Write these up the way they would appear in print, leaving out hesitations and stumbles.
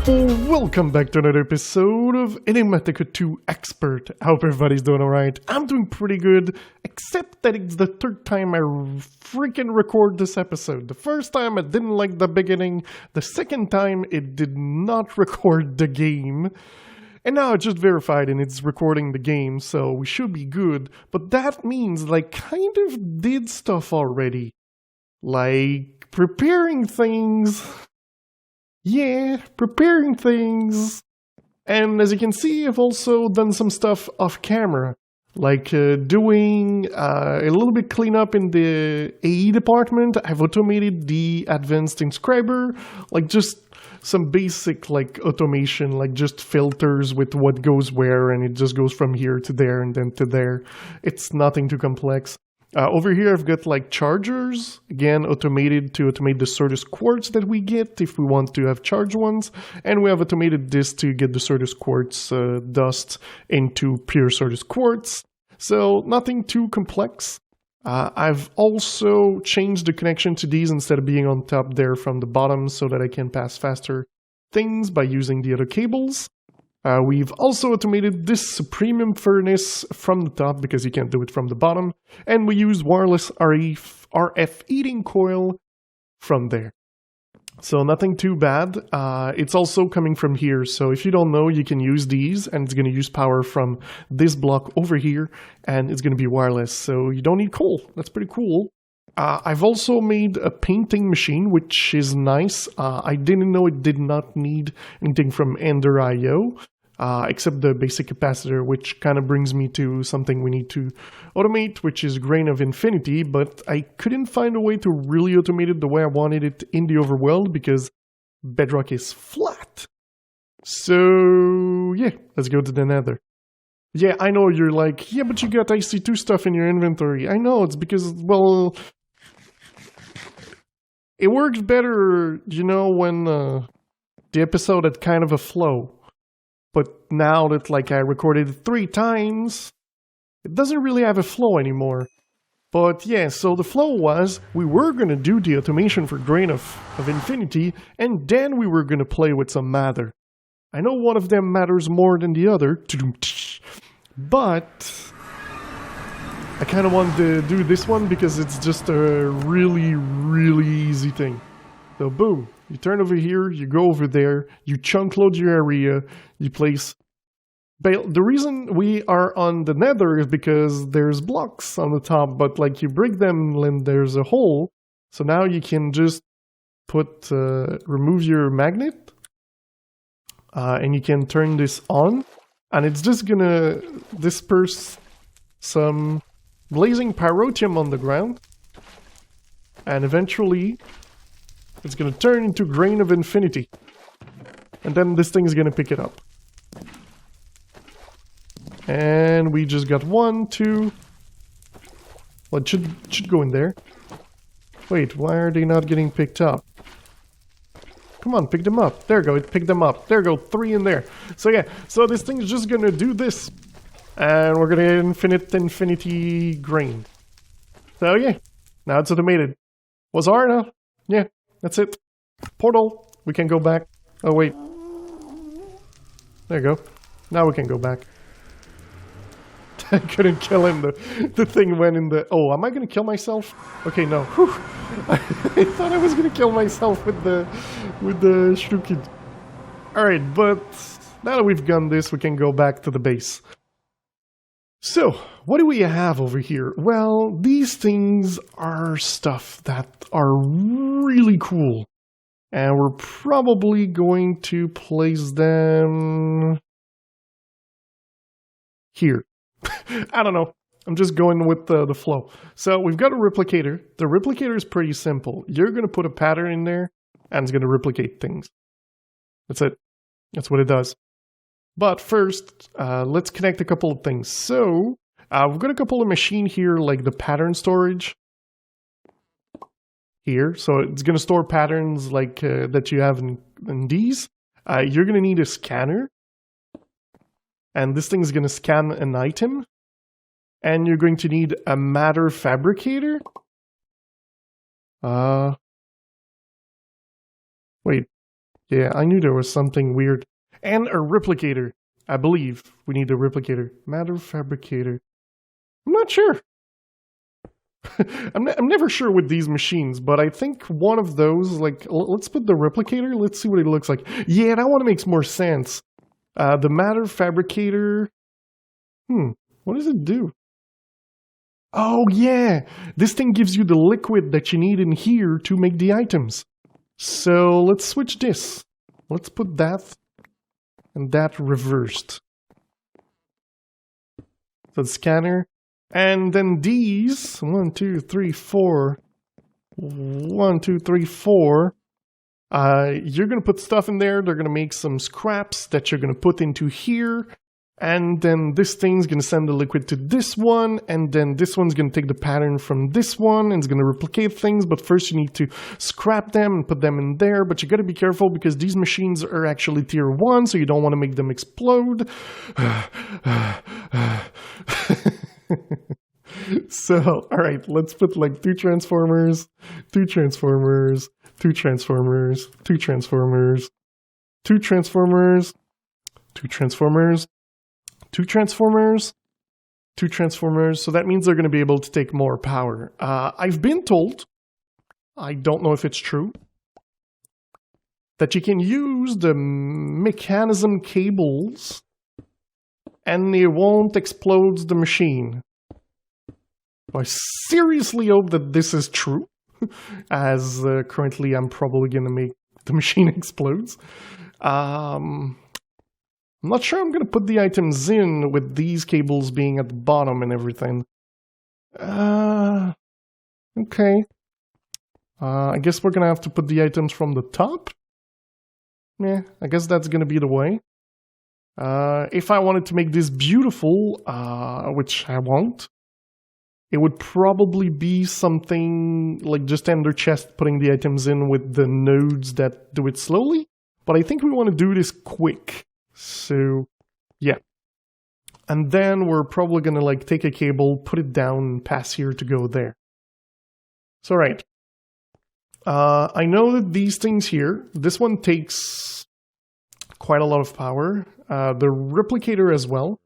Welcome back to another episode of Enigmatica 2 Expert. I hope everybody's doing alright. I'm doing pretty good, except that it's the third time I freaking record this episode. The first time I didn't like the beginning, the second time it did not record the game. And now I just verified and it's recording the game, so we should be good. But that means I kind of did stuff already. Like preparing things. Yeah, preparing things. And as you can see, I've also done some stuff off camera. Like doing a little bit cleanup in the AE department. I've automated the advanced inscriber. Like just some basic automation, like just filters with what goes where, and it just goes from here to there and then to there. It's nothing too complex. Over here I've got chargers, again automated to automate the Certus quartz that we get if we want to have charged ones, and we have automated this to get the Certus quartz dust into pure Certus quartz, so nothing too complex. I've also changed the connection to these instead of being on top there from the bottom so that I can pass faster things by using the other cables. We've also automated this premium furnace from the top because you can't do it from the bottom, and we use wireless RF heating coil from there. So nothing too bad. It's also coming from here, so if you don't know, you can use these, and it's going to use power from this block over here, and it's going to be wireless, so you don't need coal. That's pretty cool. I've also made a painting machine, which is nice. I didn't know it did not need anything from Ender IO, except the basic capacitor, which kind of brings me to something we need to automate, which is Grain of Infinity, but I couldn't find a way to really automate it the way I wanted it in the overworld because Bedrock is flat. So, yeah, let's go to the Nether. Yeah, I know you're like, yeah, but you got IC2 stuff in your inventory. I know, it's because, well, it works better, when the episode had kind of a flow. But now that, I recorded it 3 times, it doesn't really have a flow anymore. But yeah, so the flow was, we were going to do the automation for Grain of Infinity, and then we were going to play with some matter. I know one of them matters more than the other, but I kind of wanted to do this one because it's just a really, really easy thing. So boom, you turn over here, you go over there, you chunk load your area, you place... The reason we are on the Nether is because there's blocks on the top, but you break them and there's a hole, so now you can just remove your magnet, and you can turn this on, and it's just gonna disperse some blazing pyrotium on the ground, and eventually it's gonna turn into Grain of Infinity, and then this thing is gonna pick it up. And we just got 1, 2. Well, it should go in there. Wait, why are they not getting picked up? Come on, pick them up. There we go, it picked them up. There we go, 3 in there. So yeah, so this thing's just gonna do this. And we're gonna get infinity grain. So yeah, now it's automated. Was hard enough? Yeah, that's it. Portal, we can go back. Oh wait. There you go. Now we can go back. I couldn't kill him. The thing went in the... Oh, am I going to kill myself? Okay, no. Whew. I thought I was going to kill myself with the shuriken. Alright, but now that we've done this, we can go back to the base. So, what do we have over here? Well, these things are stuff that are really cool. And we're probably going to place them... here. I don't know. I'm just going with the flow. So we've got a replicator. The replicator is pretty simple. You're going to put a pattern in there, and it's going to replicate things. That's it. That's what it does. But first, let's connect a couple of things. So we've got a couple of machines here, like the pattern storage here. So it's going to store patterns that you have in these. You're going to need a scanner. And this thing is going to scan an item. And you're going to need a matter fabricator. Wait. Yeah, I knew there was something weird. And a replicator. I believe we need a replicator. Matter fabricator. I'm not sure. I'm never sure with these machines, but I think one of those, like, let's put the replicator. Let's see what it looks like. Yeah, that one makes more sense. The matter fabricator. What does it do? Oh, yeah. This thing gives you the liquid that you need in here to make the items. So let's switch this. Let's put that and that reversed. So the scanner. And then these, 1, 2, 3, 4. 1, 2, 3, 4. You're going to put stuff in there. They're going to make some scraps that you're going to put into here. And then this thing's going to send the liquid to this one. And then this one's going to take the pattern from this one and it's going to replicate things. But first you need to scrap them and put them in there. But you got to be careful because these machines are actually tier 1. So you don't want to make them explode. So, alright, let's put like 2 transformers, 2 transformers, 2 transformers, 2 transformers, 2 transformers, 2 transformers, 2 transformers, 2 transformers. So that means they're going to be able to take more power. I've been told, I don't know if it's true, that you can use the mechanism cables and it won't explode the machine. I seriously hope that this is true, as currently I'm probably going to make the machine explodes. I'm not sure I'm going to put the items in with these cables being at the bottom and everything. Okay. I guess we're going to have to put the items from the top. Yeah, I guess that's going to be the way. If I wanted to make this beautiful, which I won't, it would probably be something like just under chest, putting the items in with the nodes that do it slowly. But I think we want to do this quick. So, yeah. And then we're probably going to like take a cable, put it down, and pass here to go there. So, right. I know that these things here, this one takes quite a lot of power. The replicator as well.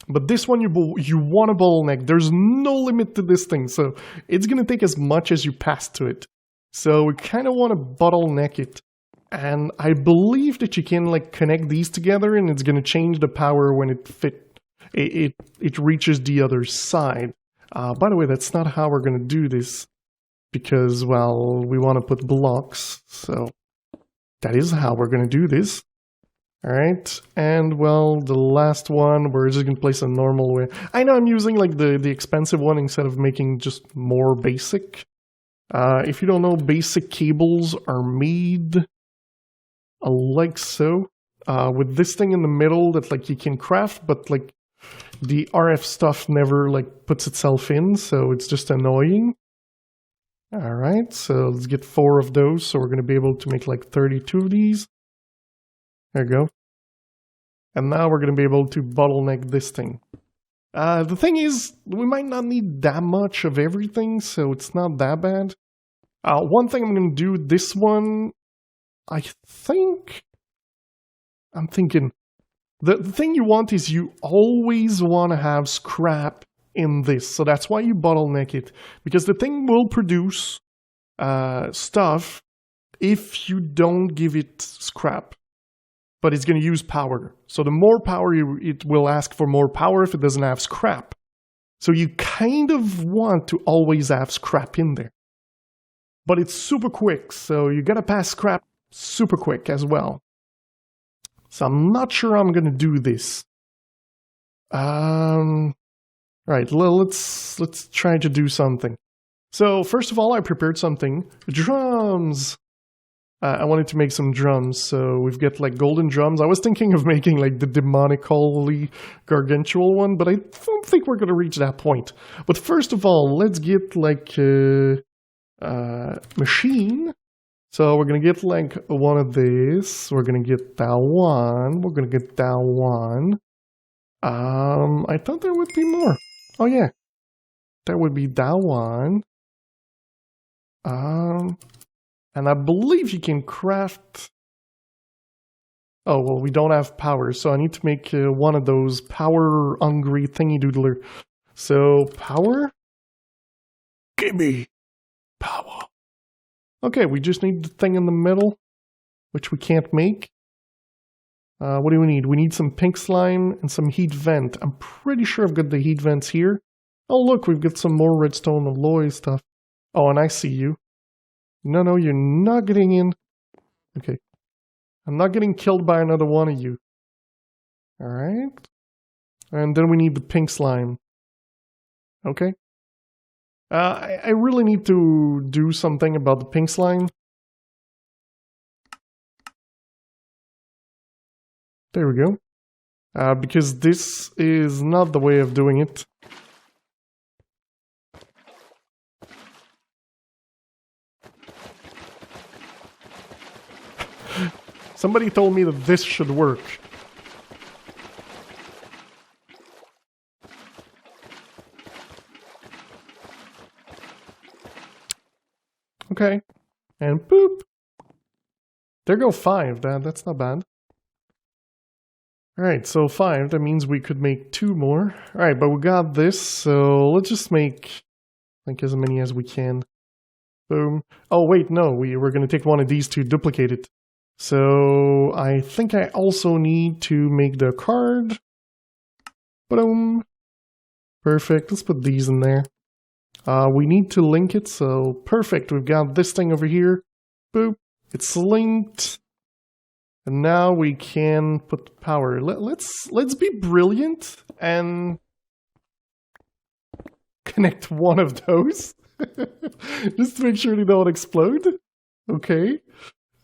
But this one, you want to bottleneck. There's no limit to this thing, so it's going to take as much as you pass to it. So we kind of want to bottleneck it. And I believe that you can like connect these together, and it's going to change the power when it reaches the other side. By the way, that's not how we're going to do this, because, well, we want to put blocks. So that is how we're going to do this. Alright, and well, the last one, we're just going to place a normal way. I know I'm using like the expensive one instead of making just more basic. If you don't know, basic cables are made like so. With this thing in the middle that like you can craft, but like the RF stuff never like puts itself in, so it's just annoying. Alright, so let's get 4 of those, so we're going to be able to make like 32 of these. There you go. And now we're going to be able to bottleneck this thing. The thing is, we might not need that much of everything, so it's not that bad. One thing I'm going to do with this one, I'm thinking, the thing you want is you always want to have scrap in this. So that's why you bottleneck it. Because the thing will produce stuff if you don't give it scrap. But it's going to use power. So the more power, it will ask for more power if it doesn't have scrap. So you kind of want to always have scrap in there. But it's super quick, so you got to pass scrap super quick as well. So I'm not sure I'm going to do this. Right, let's try to do something. So first of all, I prepared something. Drums! I wanted to make some drums, so we've got like golden drums. I was thinking of making like the demonically gargantual one, but I don't think we're going to reach that point. But first of all, let's get like a machine. So we're going to get like one of these. We're going to get that one. We're going to get that one. I thought there would be more. Oh yeah. There would be that one. And I believe you can craft Oh, well, we don't have power, so I need to make one of those power-hungry thingy-doodler. So, power? Gimme power. Okay, we just need the thing in the middle, which we can't make. What do we need? We need some pink slime and some heat vent. I'm pretty sure I've got the heat vents here. Oh, look, we've got some more redstone alloy stuff. Oh, and I see you. No, you're not getting in. Okay. I'm not getting killed by another one of you. Alright. And then we need the pink slime. Okay. I really need to do something about the pink slime. There we go. Because this is not the way of doing it. Somebody told me that this should work. Okay. And boop. There go 5. That's not bad. Alright, so 5. That means we could make 2 more. Alright, but we got this, so let's just make like as many as we can. Boom. Oh, wait, no. We're going to take one of these to duplicate it. So I think I also need to make the card. Boom. Perfect. Let's put these in there. We need to link it, so perfect. We've got this thing over here. Boop. It's linked. And now we can put power. Let's be brilliant and connect one of those. Just to make sure they don't explode. Okay.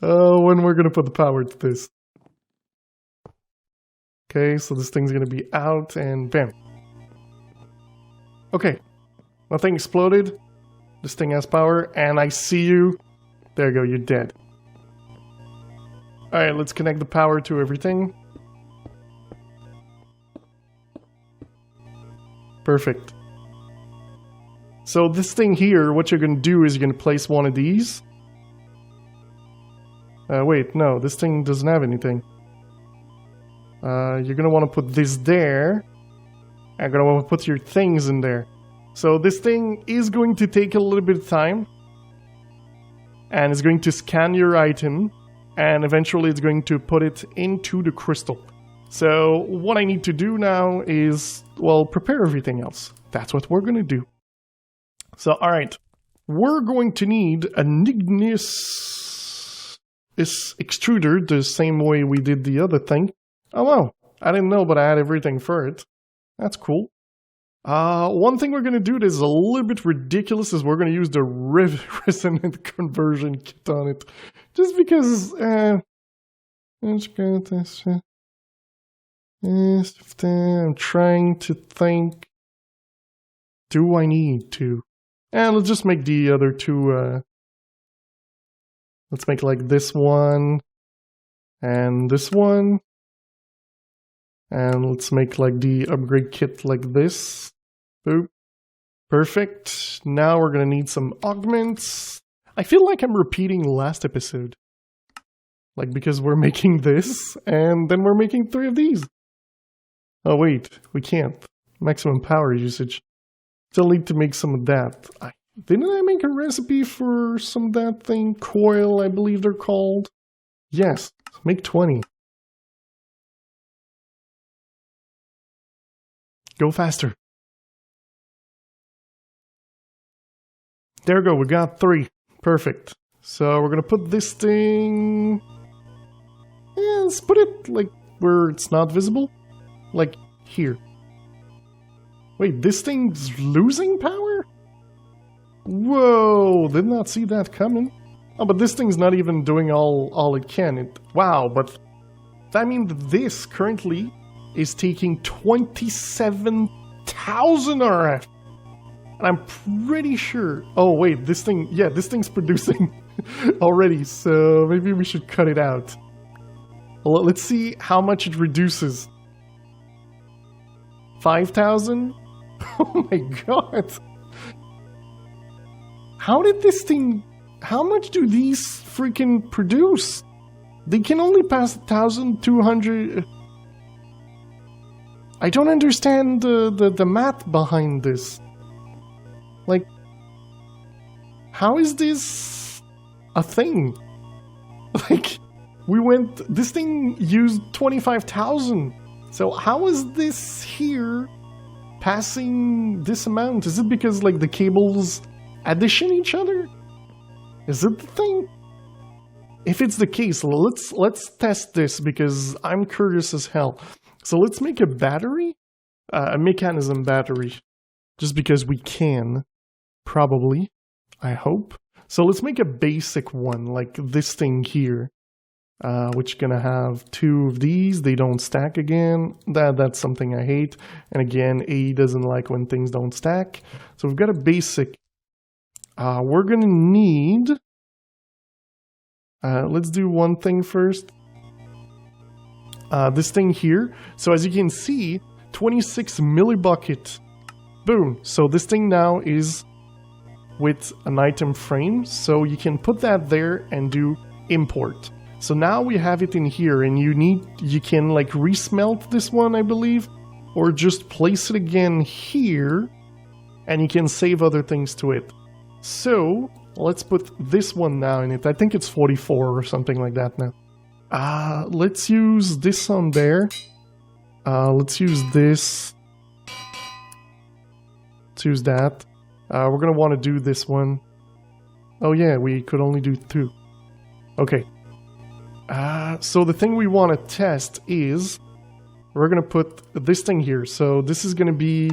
When we're going to put the power to this. Okay, so this thing's going to be out and bam. Okay. Nothing exploded. This thing has power and I see you. There you go, you're dead. Alright, let's connect the power to everything. Perfect. So this thing here, what you're going to do is you're going to place one of these. Wait, no, this thing doesn't have anything. You're going to want to put this there. You're going to want to put your things in there. So this thing is going to take a little bit of time. And it's going to scan your item. And eventually it's going to put it into the crystal. So what I need to do now is, well, prepare everything else. That's what we're going to do. So, alright. We're going to need an igneous extruder the same way we did the other thing. Oh wow, I didn't know, but I had everything for it. That's cool. One thing we're going to do that is a little bit ridiculous is we're going to use the resonant conversion kit on it. Just because, I'm trying to think, do I need to? And let's just make the other two, let's make like this one, and this one. And let's make like the upgrade kit like this. Boop. Perfect. Now we're going to need some augments. I feel like I'm repeating last episode. Like because we're making this and then we're making 3 of these. Oh wait, we can't. Maximum power usage. Still need to make some of that. Didn't I make a recipe for some of that thing? Coil, I believe they're called. Yes, make 20. Go faster. There we go, we got 3. Perfect. So we're gonna put this thing... Yeah, let's put it like where it's not visible. Like here. Wait, this thing's losing power? Whoa, did not see that coming. Oh, but this thing's not even doing all it can. Wow, but that means this currently is taking 27,000 RF. And I'm pretty sure... Oh, wait, this thing... Yeah, this thing's producing already, so maybe we should cut it out. Well, let's see how much it reduces. 5,000? Oh my god. How did this thing... How much do these freaking produce? They can only pass 1,200... I don't understand the math behind this. Like, how is this a thing? Like, this thing used 25,000. So how is this here passing this amount? Is it because, like, the cables addition each other? Is it the thing? If it's the case, let's test this because I'm curious as hell. So let's make a battery, a mechanism battery, just because we can, probably, I hope. So let's make a basic one, like this thing here, which is gonna have 2 of these. They don't stack again. That's something I hate. And again, AE doesn't like when things don't stack. So we've got a basic. We're gonna need. Let's do one thing first. This thing here. So as you can see, 26 millibucket. Boom. So this thing now is with an item frame. So you can put that there and do import. So now we have it in here, and you can like resmelt this one, I believe, or just place it again here, and you can save other things to it. So let's put this one now in it. I think it's 44 or something like that now. Let's use this on there. Let's use this. Let's use that. We're gonna want to do this one. Oh yeah, we could only do 2. Okay. So the thing we want to test is we're gonna put this thing here. So this is gonna be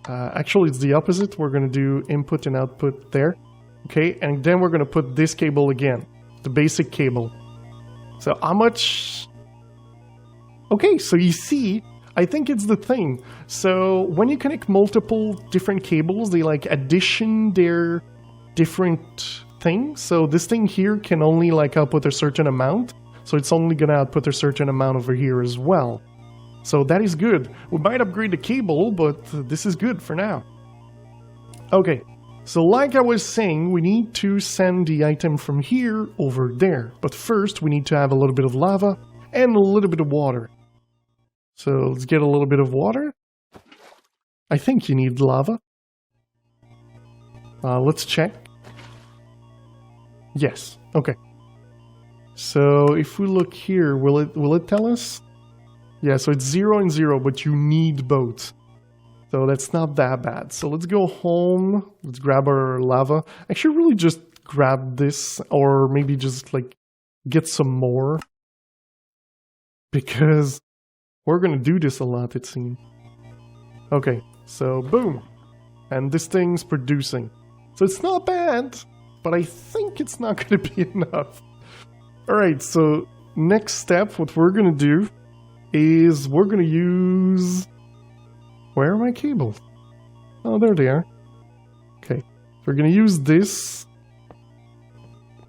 actually it's the opposite. We're gonna do input and output there. Okay, and then we're gonna put this cable again, the basic cable. So how much? Okay, so you see, I think it's the thing. So when you connect multiple different cables, they like addition their different things. So this thing here can only like output a certain amount. So it's only gonna output a certain amount over here as well. So that is good. We might upgrade the cable, but this is good for now. Okay. So like I was saying, we need to send the item from here over there. But first, we need to have a little bit of lava and a little bit of water. So let's get a little bit of water. I think you need lava. Let's check. Yes, okay. So if we look here, will it tell us? Yeah, so it's 0 and 0, but you need both. So that's not that bad. So let's go home. Let's grab our lava. I should really just grab this, or maybe just like get some more. Because we're gonna do this a lot, it seems. Okay, so boom. And this thing's producing. So it's not bad, but I think it's not gonna be enough. Alright, so next step, what we're gonna do is we're gonna use... Where are my cables? Oh, there they are. Okay, so we're gonna use this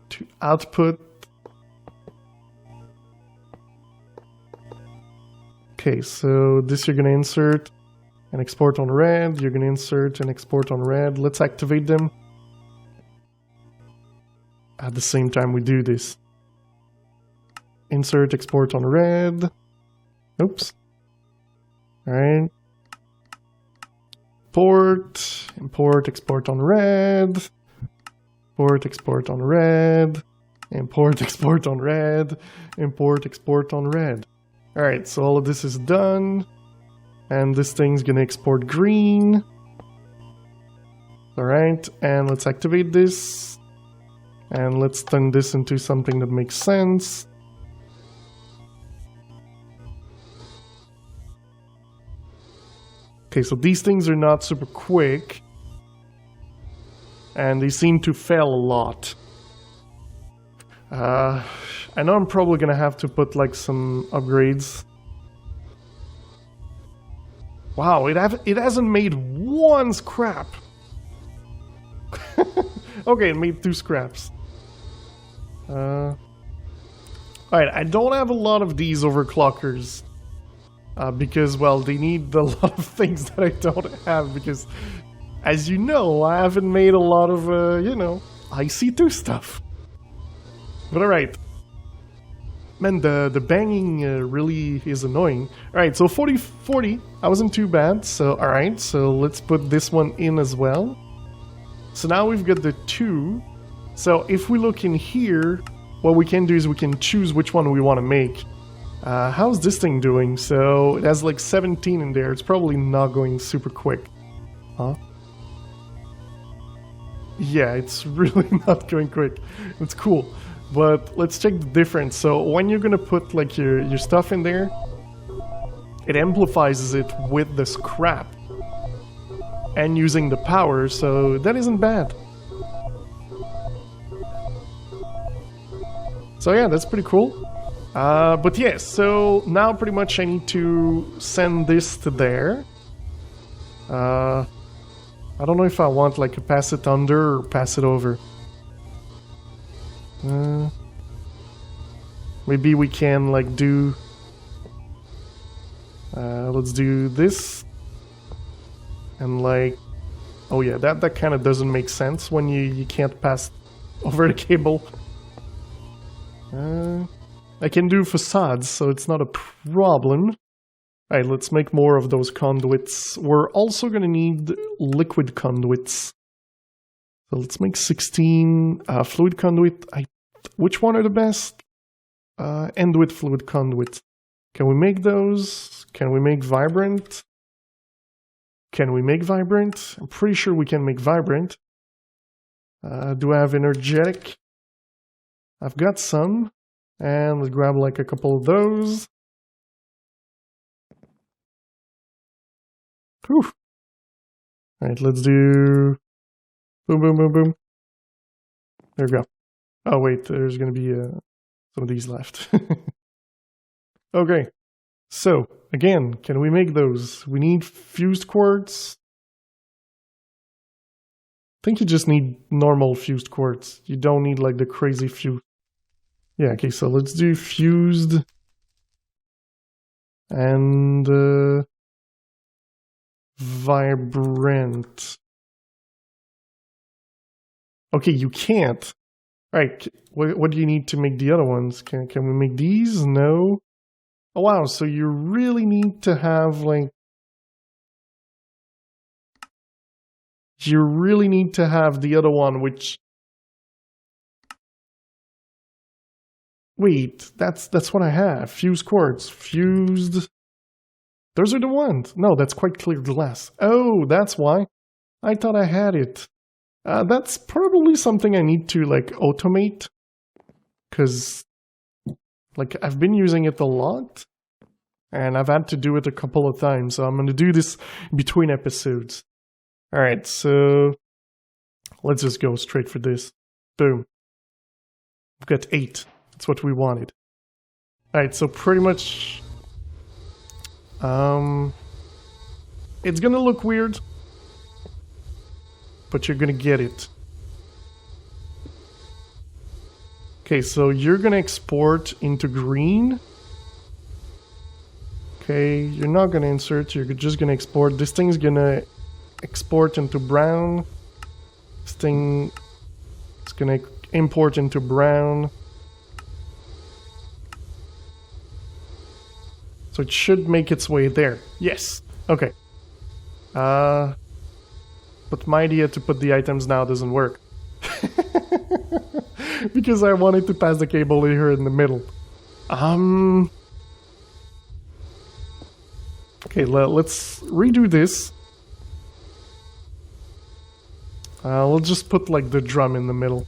to output. Okay, so this you're gonna insert and export on red. You're gonna insert and export on red. Let's activate them at the same time we do this. Insert, export on red. Oops. All right. Import, export on red. Import, export on red. Import, export on red. Import, export on red. Alright, so all of this is done. And this thing's gonna export green. Alright, and let's activate this. And let's turn this into something that makes sense. Okay, so these things are not super quick. And they seem to fail a lot. I know I'm probably gonna have to put like some upgrades. Wow, it hasn't made one scrap. Okay, it made 2 scraps. Alright, I don't have a lot of these overclockers. Because, well, they need a lot of things that I don't have, because, as you know, I haven't made a lot of, you know, IC2 stuff. But alright. Man, the banging really is annoying. Alright, so 40-40, I wasn't too bad. So, alright, so let's put this one in as well. So now we've got the 2. So if we look in here, what we can do is we can choose which one we want to make. How's this thing doing? So it has like 17 in there. It's probably not going super quick. Huh? Yeah, it's really not going quick. It's cool. But let's check the difference. So when you're gonna put like your stuff in there, it amplifies it with the scrap and using the power, so that isn't bad. So yeah, that's pretty cool. But yeah, so now pretty much I need to send this to there. I don't know if I want like a pass it under or pass it over. Maybe we can like do... let's do this. And like... Oh yeah, that kind of doesn't make sense when you can't pass over the cable. I can do facades, so it's not a problem. Alright, let's make more of those conduits. We're also gonna need liquid conduits. So let's make 16 fluid conduit. Which one are the best? End with fluid conduit. Can we make those? Can we make vibrant? Can we make vibrant? I'm pretty sure we can make vibrant. Do I have energetic? I've got some. And let's grab like a couple of those. Whew. Alright, let's do... Boom, boom, boom, boom. There we go. Oh wait, there's gonna be some of these left. Okay, so again, can we make those? We need fused quartz. I think you just need normal fused quartz. You don't need like the crazy fused. Yeah, okay, so let's do fused and vibrant. Okay, you can't. Alright, what do you need to make the other ones? Can we make these? No. Oh wow, so you really need to have like... You really need to have the other one, which... Wait, that's what I have. Fused quartz. Fused... Those are the ones. No, that's quite clear glass. Oh, that's why. I thought I had it. That's probably something I need to, like, automate. Because, like, I've been using it a lot. And I've had to do it a couple of times. So I'm going to do this between episodes. Alright, so... Let's just go straight for this. Boom. We've got 8. That's what we wanted. Alright, so pretty much... It's gonna look weird. But you're gonna get it. Okay, so you're gonna export into green. Okay, you're not gonna insert, you're just gonna export. This thing's gonna export into brown. This thing is gonna import into brown. So it should make its way there. Yes. Okay. But my idea to put the items now doesn't work. Because I wanted to pass the cable here in the middle. Okay, let's redo this. We'll just put like the drum in the middle.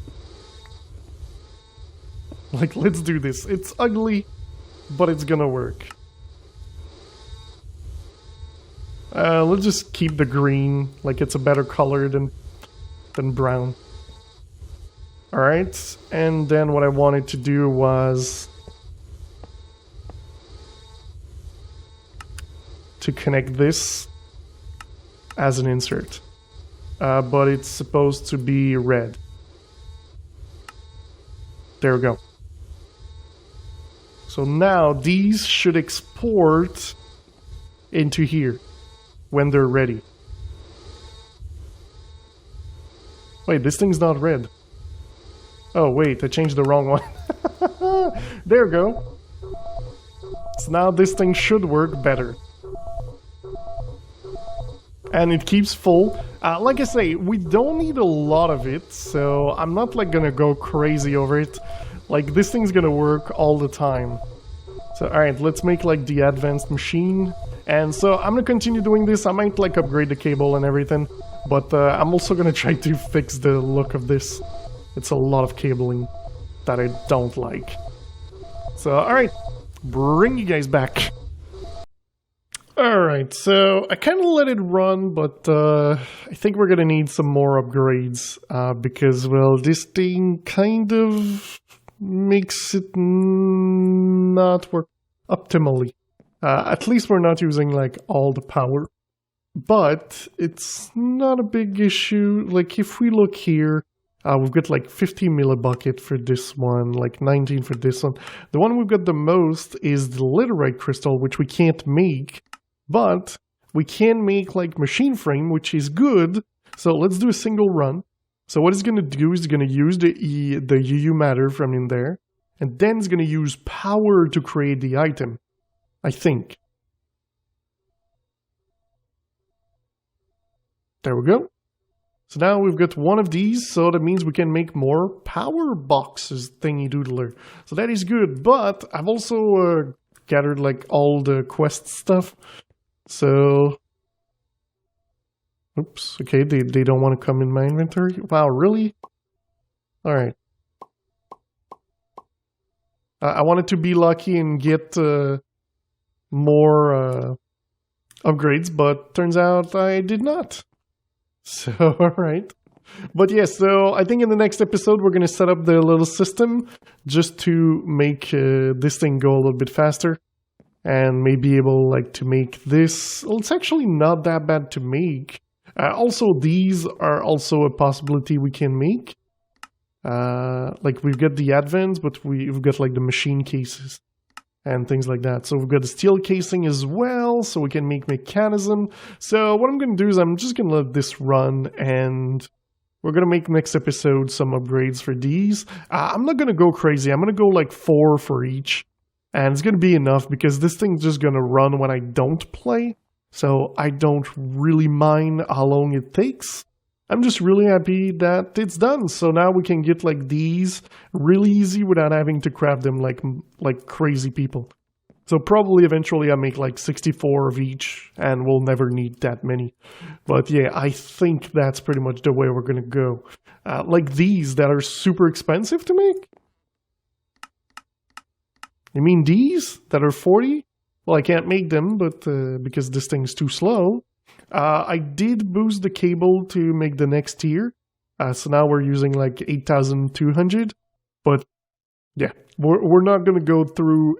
Like, let's do this. It's ugly, but it's gonna work. Let's just keep the green, like it's a better color than brown. Alright, and then what I wanted to do was to connect this as an insert. But it's supposed to be red. There we go. So now these should export into here when they're ready. Wait, this thing's not red. Oh wait, I changed the wrong one. There we go. So now this thing should work better. And it keeps full. Like I say, we don't need a lot of it, so I'm not like gonna go crazy over it. Like, this thing's gonna work all the time. So, alright, let's make like the advanced machine. And so I'm gonna continue doing this. I might like upgrade the cable and everything, but I'm also gonna try to fix the look of this. It's a lot of cabling that I don't like. So, alright, bring you guys back. Alright, so I kind of let it run, but I think we're gonna need some more upgrades because, well, this thing kind of makes it not work optimally. At least we're not using like all the power, but it's not a big issue. Like if we look here, we've got like 50 millibucket for this one, like 19 for this one. The one we've got the most is the laterite crystal, which we can't make. But we can make like machine frame, which is good. So let's do a single run. So what it's going to do is it's going to use the UU matter from in there. And then it's going to use power to create the item, I think. There we go. So now we've got one of these. So that means we can make more power boxes thingy doodler. So that is good. But I've also gathered like all the quest stuff. So, oops, okay, they don't want to come in my inventory? Wow, really? Alright. I wanted to be lucky and get more upgrades, but turns out I did not. So, alright. But yeah, so I think in the next episode we're going to set up the little system just to make this thing go a little bit faster. And may be able like to make this. Well, it's actually not that bad to make. Also, these are also a possibility we can make. Like we've got the advance, but we've got like the machine cases and things like that. So we've got the steel casing as well, so we can make mechanism. So what I'm going to do is I'm just going to let this run, and we're going to make next episode some upgrades for these. I'm not going to go crazy. I'm going to go like 4 for each. And it's going to be enough because this thing's just going to run when I don't play. So I don't really mind how long it takes. I'm just really happy that it's done. So now we can get like these really easy without having to craft them like crazy people. So probably eventually I'll make like 64 of each and we'll never need that many. But yeah, I think that's pretty much the way we're going to go. Like these that are super expensive to make. You mean these that are 40? Well, I can't make them, but because this thing's too slow. I did boost the cable to make the next tier. So now we're using like 8,200. But yeah, we're not going to go through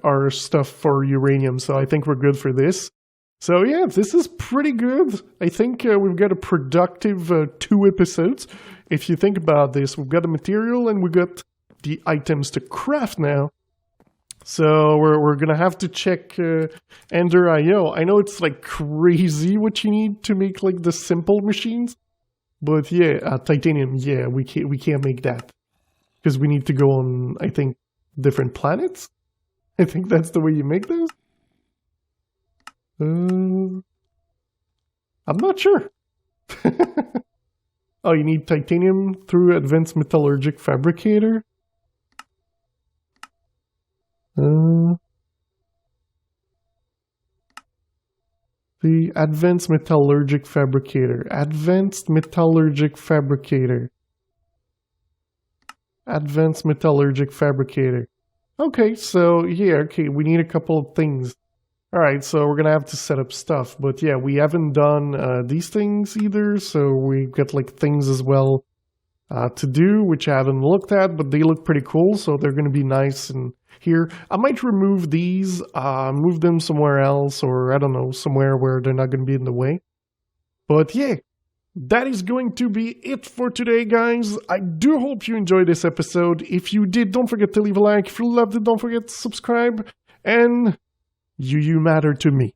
our stuff for uranium. So I think we're good for this. So yeah, this is pretty good. I think we've got a productive 2 episodes. If you think about this, we've got the material and we've got the items to craft now. So we're gonna have to check Ender IO. I know it's like crazy what you need to make like the simple machines, but yeah, titanium. Yeah, we can't make that because we need to go on, I think, different planets. I think that's the way you make those. I'm not sure. Oh, you need titanium through Advanced Metallurgic Fabricator. The Advanced Metallurgic Fabricator. Advanced Metallurgic Fabricator. Advanced Metallurgic Fabricator. Okay, so yeah, okay, we need a couple of things. Alright, so we're gonna have to set up stuff, but yeah, we haven't done these things either, so we've got like things as well to do, which I haven't looked at, but they look pretty cool, so they're gonna be nice and here. I might remove these, move them somewhere else, or I don't know, somewhere where they're not gonna be in the way. But yeah, that is going to be it for today, guys. I do hope you enjoyed this episode. If you did, don't forget to leave a like. If you loved it, don't forget to subscribe. And you matter to me.